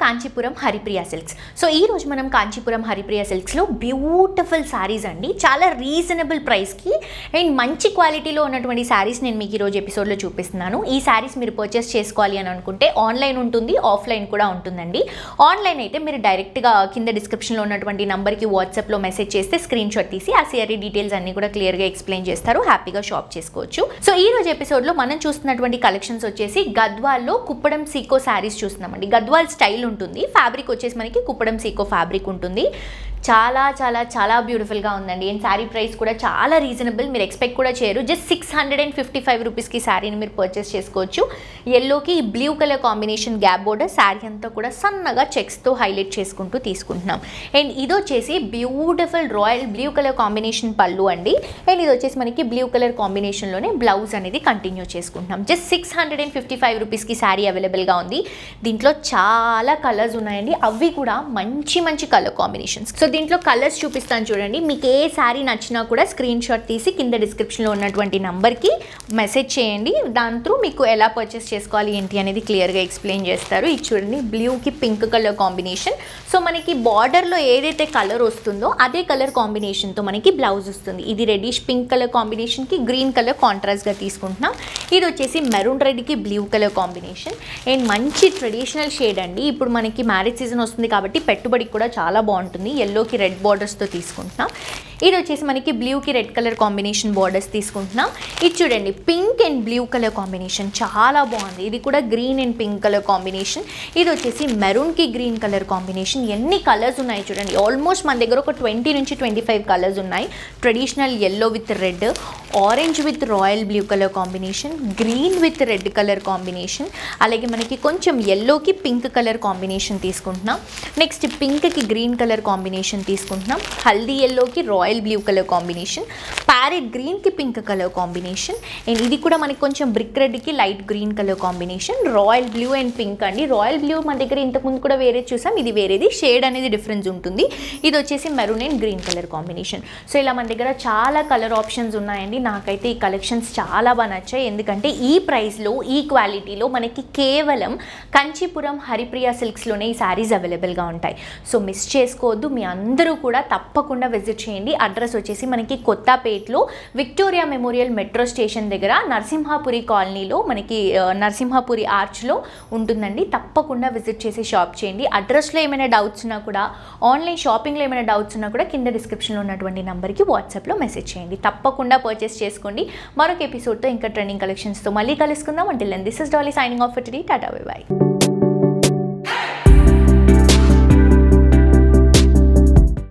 Kanchipuram Haripriya silks. So ఈ రోజు మనం కాంచీపురం హరిప్రియ సిల్క్స్లో బ్యూటిఫుల్ శారీస్ అండి, చాలా రీజనబుల్ ప్రైస్కి అండ్ మంచి క్వాలిటీలో ఉన్నటువంటి శారీస్ నేను మీకు ఈరోజు ఎపిసోడ్లో చూపిస్తున్నాను. ఈ శారీస్ మీరు పర్చేస్ చేసుకోవాలి అని అనుకుంటే ఆన్లైన్ ఉంటుంది, ఆఫ్లైన్ కూడా ఉంటుందండి. ఆన్లైన్ అయితే మీరు డైరెక్ట్గా కింద డిస్క్రిప్షన్లో ఉన్నటువంటి నెంబర్కి వాట్సాప్లో మెసేజ్ చేస్తే స్క్రీన్ షాట్ తీసి ఆ శారీ డీటెయిల్స్ అన్ని కూడా క్లియర్గా ఎక్స్ప్లెయిన్ చేస్తారు, హ్యాపీగా షాప్ చేసుకోవచ్చు. సో ఈ రోజు ఎపిసోడ్లో మనం చూస్తున్నటువంటి కలెక్షన్స్ వచ్చేసి గద్వాల్లో కుప్పడం సీకో శారీస్ చూస్తున్నామండి. గద్వాల్ స్టైల్ ఉంటుంది, ఫ్యాబ్రిక్ వచ్చేసి మనకి కుప్పడం సీకో ఫ్యాబ్రిక్ ఉంటుంది. చాలా చాలా చాలా బ్యూటిఫుల్గా ఉందండి. అండ్ శారీ ప్రైస్ కూడా చాలా రీజనబుల్, మీరు ఎక్స్పెక్ట్ కూడా చేయరు. జస్ట్ 655 రూపీస్కి శారీని మీరు పర్చేస్ చేసుకోవచ్చు. ఎల్లోకి blue colour combination gap border, sari అంతా కూడా సన్నగా చెక్స్తో హైలైట్ చేసుకుంటూ తీసుకుంటున్నాం. అండ్ ఇది వచ్చేసి beautiful royal blue colour combination పళ్ళు అండి. అండ్ ఇది వచ్చేసి మనకి బ్లూ కలర్ కాంబినేషన్లోనే బ్లౌజ్ అనేది కంటిన్యూ చేసుకుంటున్నాం. జస్ట్ 655 రూపీస్కి శారీ అవైలబుల్గా ఉంది. దీంట్లో చాలా కలర్స్ ఉన్నాయండి, అవి కూడా మంచి మంచి కలర్ కాంబినేషన్స్. సో దీంట్లో కలర్స్ చూపిస్తాను చూడండి. మీకు ఏ శారీ నచ్చినా కూడా స్క్రీన్ షాట్ తీసి కింద డిస్క్రిప్షన్లో ఉన్నటువంటి నంబర్కి మెసేజ్ చేయండి. దాని త్రూ మీకు ఎలా పర్చేస్ చేసుకోవాలి ఏంటి అనేది క్లియర్గా ఎక్స్ప్లెయిన్ చేస్తారు. ఇది చూడండి, బ్లూకి పింక్ కలర్ కాంబినేషన్. సో మనకి బార్డర్లో ఏదైతే కలర్ వస్తుందో అదే కలర్ కాంబినేషన్తో మనకి బ్లౌజ్ వస్తుంది. ఇది రెడ్డిష్ పింక్ కలర్ కాంబినేషన్కి గ్రీన్ కలర్ కాంట్రాస్ట్గా తీసుకుంటున్నాం. ఇది వచ్చేసి మెరూన్ రెడ్కి బ్లూ కలర్ కాంబినేషన్ అండ్ మంచి ట్రెడిషనల్ షేడ్ అండి. ఇప్పుడు మనకి మ్యారేజ్ సీజన్ వస్తుంది కాబట్టి పెట్టుబడికి కూడా చాలా బాగుంటుంది. ఎల్లోకి రెడ్ బార్డర్స్తో తీసుకుంటున్నాం. ఇది వచ్చేసి మనకి బ్లూకి రెడ్ కలర్ కాంబినేషన్ బార్డర్స్ తీసుకుంటున్నాం. ఇది చూడండి, pink and blue colour combination చాలా బాగుంది. ఇది కూడా green and pink colour combination. ఇది వచ్చేసి మెరూన్కి గ్రీన్ కలర్ కాంబినేషన్. ఎన్ని కలర్స్ ఉన్నాయి చూడండి, ఆల్మోస్ట్ మన దగ్గర ఒక 20 నుంచి 25 కలర్స్ ఉన్నాయి. Traditional yellow with red, orange with royal blue colour combination, green with red colour combination, అలాగే మనకి కొంచెం ఎల్లోకి పింక్ కలర్ కాంబినేషన్ తీసుకుంటున్నాం. నెక్స్ట్ పింక్కి గ్రీన్ కలర్ కాంబినేషన్ తీసుకుంటున్నాం. హల్దీ ఎల్లోకి royal blue colour combination, parrot గ్రీన్కి పింక్ కలర్ కాంబినేషన్ అండ్ ఇది కూడా మనకి కొంచెం బ్రిక్ రెడ్కి light green colour combination, royal blue and pink అండి. రాయల్ బ్లూ మన దగ్గర ఇంతకుముందు కూడా వేరే చూసాం, ఇది వేరేది, షేడ్ అనేది డిఫరెన్స్ ఉంటుంది. ఇది వచ్చేసి maroon and green colour combination. So ఇలా మన దగ్గర చాలా కలర్ ఆప్షన్స్ ఉన్నాయండి. నాకైతే ఈ కలెక్షన్స్ చాలా బాగా నచ్చాయి, ఎందుకంటే ఈ ప్రైస్లో ఈ క్వాలిటీలో మనకి కేవలం కాంచీపురం హరిప్రియ సిల్క్స్లోనే ఈ శారీస్ అవైలబుల్గా ఉంటాయి. సో మిస్ చేసుకోవద్దు, మీ అందరూ కూడా తప్పకుండా విజిట్ చేయండి. అడ్రస్ వచ్చేసి మనకి కొత్తపేటలో విక్టోరియా మెమోరియల్ మెట్రో స్టేషన్ దగ్గర నరసింహాపురి కాలనీలో మనకి నరసింహాపురి ఆర్చ్లో ఉంటుందండి. తప్పకుండా విజిట్ చేసి షాప్ చేయండి. అడ్రస్లో ఏమైనా డౌట్స్ ఉన్నా కూడా, ఆన్లైన్ షాపింగ్లో ఏమైనా డౌట్స్ ఉన్నా కూడా కింద డిస్క్రిప్షన్లో ఉన్నటువంటి నెంబర్కి వాట్సాప్లో మెసేజ్ చేయండి. తప్పకుండా పర్చేస్ చేసుకోండి. మరొక ఎపిసోడ్తో ఇంకా ట్రెండింగ్ కలెక్షన్స్తో మళ్ళీ కలుసుకుందాం. Until then this is Dolly signing off for today. Tata bye by.